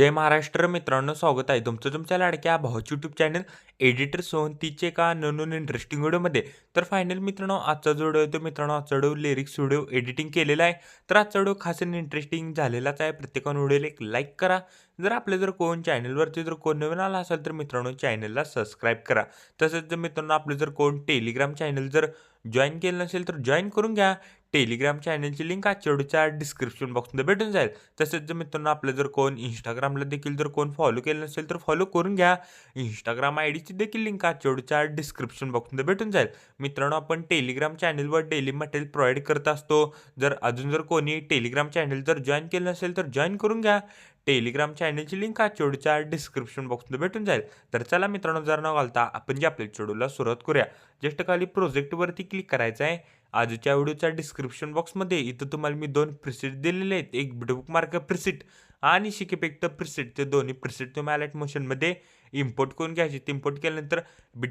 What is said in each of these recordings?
जय महाराष्ट्र मित्रांनो, स्वागत आहे तुमचं तुमच्या लाडक्या भाऊची यूट्यूब चॅनल एडिटर सोहंतीचे एका नवीन इंटरेस्टिंग व्हिडिओमध्ये. तर फायनल मित्रांनो, आजचा जो व्हिडिओ आहे तो मित्रांनो आजचा व्हिडिओ लिरिक्स व्हिडिओ एडिटिंग केलेला आहे. तर आजचा व्हिडिओ खास आणि इंटरेस्टिंग झालेलाच आहे. प्रत्येकाने व्हिडिओला एक लाईक करा. जर आपले जर कोण चॅनलवरती जर कोण नवीन आला असेल तर मित्रांनो चॅनलला सबस्क्राईब करा. तसंच जर मित्रांनो आपलं जर कोण टेलिग्राम चॅनल जर जॉईन केलं नसेल तर जॉईन करून घ्या. टेलिग्राम चॅनलची लिंक आजच्या व्हिडिओच्या डिस्क्रिप्शन बॉक्समध्ये भेटून जाईल. तसेच जर मित्रांनो आपलं जर कोण इंस्टाग्रामला देखील जर कोण फॉलो केलं नसेल तर फॉलो करून घ्या. इंस्टाग्राम आयडीची देखील लिंक आजच्या व्हिडिओच्या डिस्क्रिप्शन बॉक्समध्ये भेटून जाईल. मित्रांनो आपण टेलिग्राम चॅनलवर डेली मटेरियल प्रोव्हाइड करत असतो. जर अजून जर कोणी टेलिग्राम चॅनल जर जॉईन केलं नसेल तर जॉईन करून घ्या. टेलिग्राम चॅनलची लिंक आजच्या व्हिडिओच्या डिस्क्रिप्शन बॉक्समध्ये भेटून जाईल. तर चला मित्रांनो, जर न घालता आपण जे आपल्या व्हिडिओला सुरुवात करूया. जस्ट खाली प्रोजेक्टवरती क्लिक करायचं आहे. आजच्या व्हिडिओच्या डिस्क्रिप्शन बॉक्समध्ये इथं तुम्हाला मी 2 प्रिसेट दिलेले आहेत. एक बुकमार्क प्रिसेट आणि शिकेपेक्ट प्रिसेट. ते दोन्ही प्रिसेट तुम्ही अलर्ट मोशनमध्ये इम्पोर्ट करून घ्यायचे. ते इम्पोर्ट केल्यानंतर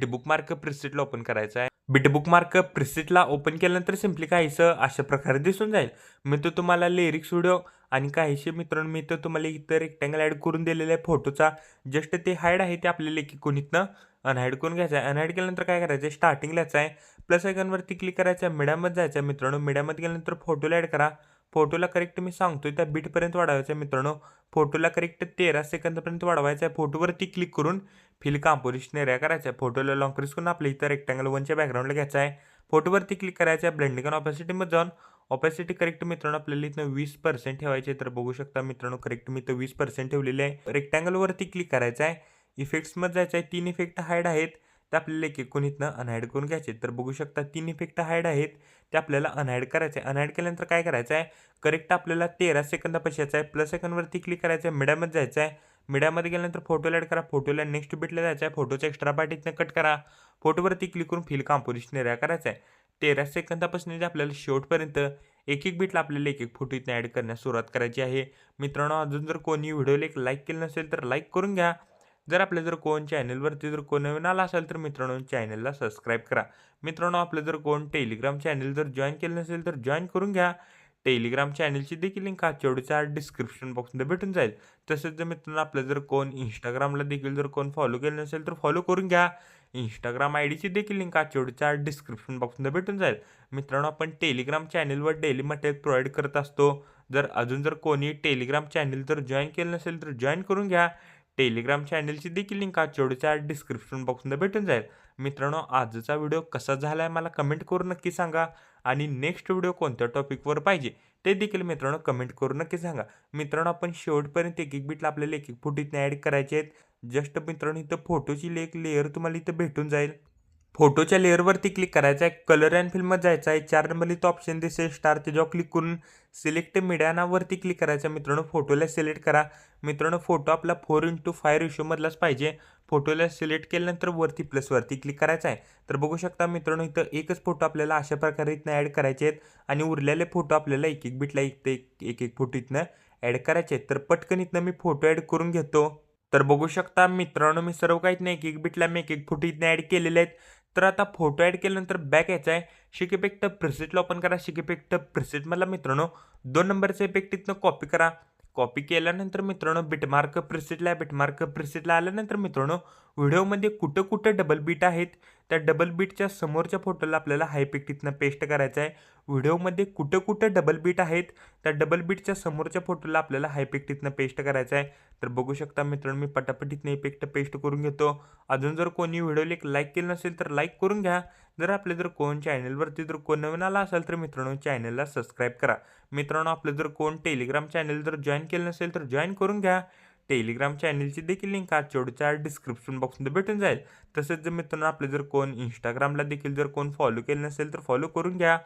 बुकमार्क प्रिसेटला ओपन करायचं आहे. बुकमार्क प्रिसेटला ओपन केल्यानंतर सिम्पली काहीसं अशा प्रकारे दिसून जाईल. मी तो तुम्हाला लिरिक्स व्हिडिओ आणि काहीशे मित्रांनो मी तर तुम्हाला इथं रेक्टँगल ॲड करून दिलेला आहे फोटोचा. जस्ट ते हाईड आहे ते आपल्याला एक कोणीतनं अनहाईड करून घ्यायचं आहे. अनहाईड केल्यानंतर काय करायचं आहे, स्टार्टिंगला यायचं आहे. प्लस आयकॉनवरती क्लिक करायचं आहे. मीडियामध्ये जायचं आहे मित्रांनो. मीडियामध्ये गेल्यानंतर फोटोला ॲड करा. फोटोला करेक्ट मी सांगतोय त्या बीटपर्यंत वाढवायचं आहे मित्रांनो. फोटोला करेक्ट 13 सेकंदपर्यंत वाढवायचं आहे. फोटोवरती क्लिक करून फिल कंपोजिशन एरिया करायचा आहे. फोटोला लॉंग प्रेस करून आपल्या इथं रेक्टँगल 1च्या बॅकग्राऊंडला घ्यायचा आहे. फोटोवरती क्लिक करायचं आहे. ब्लेंडिंग आणि ऑपॅसिटीमध्ये जाऊन ऑपॅसिटी करेक्ट मित्रांनो आपल्याला इथं 20% ठेवायचे. तर बघू शकता मित्रांनो करेक्ट मी इथं 20% ठेवलेले आहे. रेक्टँगलवरती क्लिक करायचं आहे. इफेक्ट्समध्ये जायचं आहे. 3 इफेक्ट हाईड आहेत. ते आपल्याला एक एकूण इथनं अनहाईड करून घ्यायचे. तर बघू शकता 3 इफेक्ट हाईड आहेत. ते आपल्याला अनहाईड करायचे आहे. अनहाईड केल्यानंतर काय करायचं आहे, करेक्ट आपल्याला 13 सेकंदापाशी यायचं आहे. प्लस आयकॉनवरती क्लिक करायचं आहे. मीडियामध्ये जायचं आहे. मीडियामध्ये गेल्यानंतर फोटोला ॲड करा. फोटोला नेक्स्ट बीटला जायचं आहे. फोटोचा एक्स्ट्रा पार्ट इथनं कट करा. फोटोवरती क्लिक करून फिल कंपोजिशन एरिया करायचा आहे. 13 सेकंदापासून जे आपल्याला शेवटपर्यंत एक एक बीटला आपल्याला एक एक फोटो इथनं ॲड करण्यास सुरुवात करायची आहे. मित्रांनो अजून जर कोणी व्हिडिओला एक लाईक केलं नसेल तर लाईक करून घ्या. जर आपल्या जर कोण चॅनलवरती जर कोण नवीन आला असेल तर मित्रांनो चॅनलला सबस्क्राईब करा. मित्रांनो आपलं जर कोण टेलिग्राम चॅनल जर जॉईन केलं नसेल तर जॉईन करून घ्या. टेलिग्राम चॅनलची देखील लिंक आजच्या व्हिडिओच्या डिस्क्रिप्शन बॉक्समध्ये भेटून जाईल. तसंच जर मित्रांनो आपलं जर कोण इंस्टाग्रामला देखील जर कोण फॉलो केलं नसेल तर फॉलो करून घ्या. इंस्टाग्राम आयडीची देखील लिंक आजच्या व्हिडिओच्या डिस्क्रिप्शन बॉक्समध्ये भेटून जाईल. मित्रांनो आपण टेलिग्राम चॅनलवर डेली मटेरियल प्रोव्हाइड करत असतो. जर अजून जर कोणी टेलिग्राम चॅनल जर जॉईन केलं नसेल तर जॉईन करून घ्या. टेलिग्राम चॅनलची देखील लिंक आजच्या व्हिडिओच्या डिस्क्रिप्शन बॉक्समध्ये भेटून जाईल. मित्रांनो आजचा व्हिडिओ कसा झाला आहे मला कमेंट करून नक्की सांगा. आणि नेक्स्ट व्हिडिओ कोणत्या टॉपिकवर पाहिजे ते देखील मित्रांनो कमेंट करून नक्की सांगा. मित्रांनो आपण शेवटपर्यंत एक एक बीटला आपल्याला एक एक फोटो इथं ॲड करायचे आहेत. जस्ट मित्रांनो इथं फोटोची एक लेअर तुम्हाला इथं भेटून जाईल. फोटोच्या लेअरवरती क्लिक करायचं आहे. कलर अँड फिल्ममध्ये जायचं आहे. 4 नंबरला इथं ऑप्शन दिसेल स्टार, त्याच्यावर क्लिक करून सिलेक्ट मीडिया नावरती क्लिक करायचं आहे. मित्रांनो फोटोला सिलेक्ट करा. मित्रांनो फोटो आपला 4:5 रेशोमधलाच पाहिजे. फोटोला सिलेक्ट केल्यानंतर वरती प्लसवरती क्लिक करायचं आहे. तर बघू शकता मित्रांनो इथं एकच फोटो आपल्याला अशा प्रकारे इथनं ॲड करायचे आहेत. आणि उरलेले फोटो आपल्याला एक एक बीटला एक एक फोटो इथनं ॲड करायचे आहेत. तर पटकन इथनं मी फोटो ॲड करून घेतो. तर बघू शकता मित्रांनो मी सर्व काही नाही एक एक बीटला मी एक एक फोटो इथनं ॲड केलेले आहेत. तर आता फोटो ॲड केल्यानंतर बॅक यायचं आहे. शिक इफेक्ट प्रिसेटला ओपन करा. शिक इफेक्ट प्रिसेटमधला मित्रांनो 2 नंबरचा इफेक्ट इथनं कॉपी करा. कॉपी केल्यानंतर मित्रांनो बिटमार्क प्रिसेटला आल्यानंतर मित्रांनो व्हिडिओमध्ये कुठं कुठं डबल बीट आहेत त्या डबल बीटच्या समोरच्या फोटोला आपल्याला हा इफेक्ट इथनं पेस्ट करायचा आहे. व्हिडिओमध्ये कुठं कुठं डबल बीट आहेत त्या डबल बीटच्या समोरच्या फोटोला आपल्याला हा इफेक्ट इथनं पेस्ट करायचा आहे. तर बघू शकता मित्रांनो मी पटापट इथनं इफेक्ट पेस्ट करून घेतो. अजून जर कोणी व्हिडिओला एक लाईक केलं नसेल तर लाईक करून घ्या. जर आपले जर कोण चॅनलवरती जर कोण नवीन आला असेल तर मित्रांनो चॅनलला सबस्क्राईब करा. मित्रांनो आपलं जर कोण टेलिग्राम चॅनल जर जॉईन केलं नसेल तर जॉईन करून घ्या. टेलिग्राम चॅनलची देखील लिंक आजच्या व्हिडिओच्या डिस्क्रिप्शन बॉक्समध्ये भेटून जाईल. तसेच जर मित्रांनो आपले जर कोण इंस्टाग्रामला देखील जर कोण फॉलो केलं नसेल तर फॉलो करून घ्या.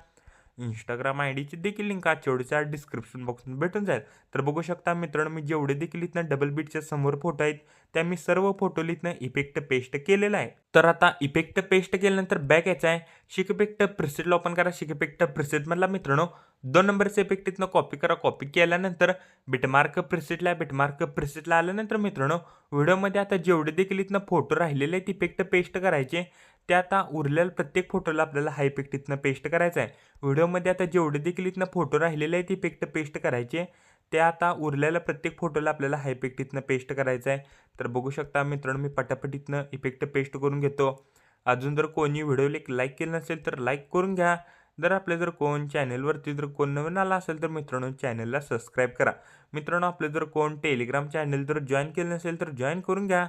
इंस्टाग्राम आयडीची देखील लिंक आजच्या व्हिडिओच्या डिस्क्रिप्शन बॉक्समध्ये भेटून जाईल. तर बघू शकता मित्रांनो मी जेवढे देखील इथनं डबल बीटच्या समोर फोटो आहेत त्या मी सर्व फोटोला इथनं इफेक्ट पेस्ट केलेला आहे. तर आता इफेक्ट पेस्ट केल्यानंतर बॅक यायचं आहे. शिक इफेक्ट प्रिसेटला ओपन करा. शिक इफेक्ट प्रिसेटमधला मित्रांनो 2 नंबरचा इफेक्ट इथनं कॉपी करा. कॉपी केल्यानंतर बिटमार्क प्रिसेटला आल्यानंतर मित्रांनो व्हिडिओमध्ये आता जेवढे देखील इथनं फोटो राहिलेले आहेत इफेक्ट पेस्ट करायचे. ते आता उरलेल्या प्रत्येक फोटोला आपल्याला हा इफेक्ट इथनं पेस्ट करायचा आहे. व्हिडिओमध्ये आता जेवढे देखील इथनं फोटो राहिलेले आहेत इफेक्ट पेस्ट करायचे. ते आता उरलेल्या प्रत्येक फोटोला आपल्याला हा इफेक्ट इथनं पेस्ट करायचा आहे. तर बघू शकता मित्रांनो, मी पटापट इथनं इफेक्ट पेस्ट करून घेतो. अजून जर कोणी व्हिडिओला लाईक केलं नसेल तर लाईक करून घ्या. जर कोण चॅनलवरती जर कोण नवीन आला असेल तर मित्रांनो चॅनलला सबस्क्राईब करा. मित्रांनो, आपलं जर कोण टेलिग्राम चॅनल जर जॉईन केलं नसेल तर जॉईन करून घ्या.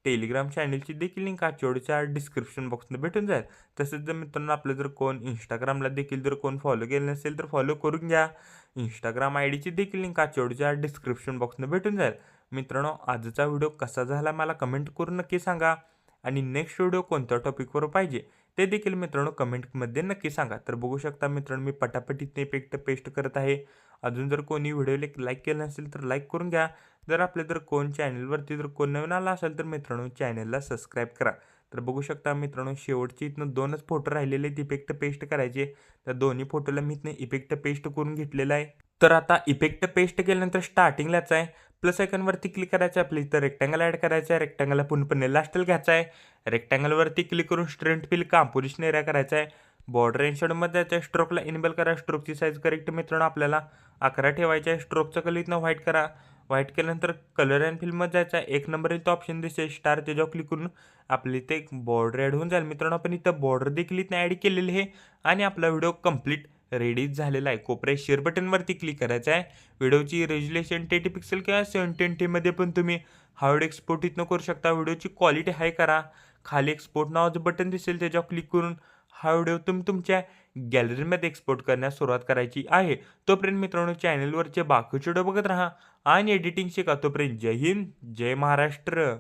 टेलिग्राम चॅनलची देखील लिंक आजच्या व्हिडिओच्या डिस्क्रिप्शन बॉक्समध्ये भेटून जाईल. तसेच जर मित्रांनो आपलं जर कोण इंस्टाग्रामला देखील जर कोण फॉलो केलं नसेल तर फॉलो करून घ्या. इंस्टाग्राम आयडीची देखील लिंक आजच्या व्हिडिओच्या डिस्क्रिप्शन बॉक्समध्ये भेटून जाईल. मित्रांनो, आजचा व्हिडिओ कसा झाला मला कमेंट करून नक्की सांगा. आणि नेक्स्ट व्हिडिओ कोणत्या टॉपिकवर पाहिजे ते देखील मित्रांनो कमेंटमध्ये नक्की सांगा. तर बघू शकता मित्रांनो, मी पटापट इथने इफेक्ट पेस्ट करत आहे. अजून जर कोणी व्हिडिओला लाईक केलं नसेल तर लाईक करून घ्या. जर कोण चॅनलवरती जर कोण नवीन आला असेल तर मित्रांनो चॅनलला सबस्क्राईब करा. तर बघू शकता मित्रांनो, शेवटचे इथनं 2च फोटो राहिलेले आहेत इफेक्ट पेस्ट करायचे. तर दोन्ही फोटोला मी इथनं इफेक्ट पेस्ट करून घेतलेला आहे. तर आता इफेक्ट पेस्ट केल्यानंतर स्टार्टिंगलाच आहे प्लस आयकॉनवरती क्लिक करायचं आहे. आपल्या इथं रेक्टँगल ॲड करायचं आहे. रेक्टँगलला पूर्णपणे लास्टला घ्यायचा आहे. रेक्टँगलवरती क्लिक करून स्ट्रेंट फिल कॉम्पोजिशन एरिया करायचा आहे. बॉर्डर एंड शेडोमध्ये जायचं आहे. स्ट्रोकला इनेबल करा. स्ट्रोकची साईज करेक्ट मित्रांनो आपल्याला 11 ठेवायची आहे. स्ट्रोकचा कलर इथनं व्हाईट करा. व्हाईट केल्यानंतर कलर अँड फिलमध्ये जायचं आहे. 1 नंबर इथं ऑप्शन दिसेल स्टार, त्याच्यावर क्लिक करून आपली इथे एक बॉर्डर ॲड होऊन जाईल. मित्रांनो, आपण इथं बॉर्डर देखील इथं ॲड केलेली आहे आणि आपला व्हिडिओ कंप्लीट रेडीच झालेला आहे. कोपऱ्यात शेअर बटनवरती क्लिक करायचं आहे. व्हिडिओची रेझोल्युशन 10 पिक्सेल किंवा 720मध्ये पण तुम्ही हा व्हिडिओ एक्सपोर्ट इथनं करू शकता. व्हिडिओची क्वालिटी हाय करा. खाली एक्सपोर्ट नावाचं बटन दिसेल त्याच्यावर क्लिक करून हा व्हिडिओ तुम्ही तुमच्या गॅलरीमध्ये एक्सपोर्ट करण्यास सुरुवात करायची आहे. तोपर्यंत मित्रांनो चॅनलवरचे बाकीचे व्हिडिओ बघत राहा आणि एडिटिंग शिका. तोपर्यंत जय हिंद, जय महाराष्ट्र.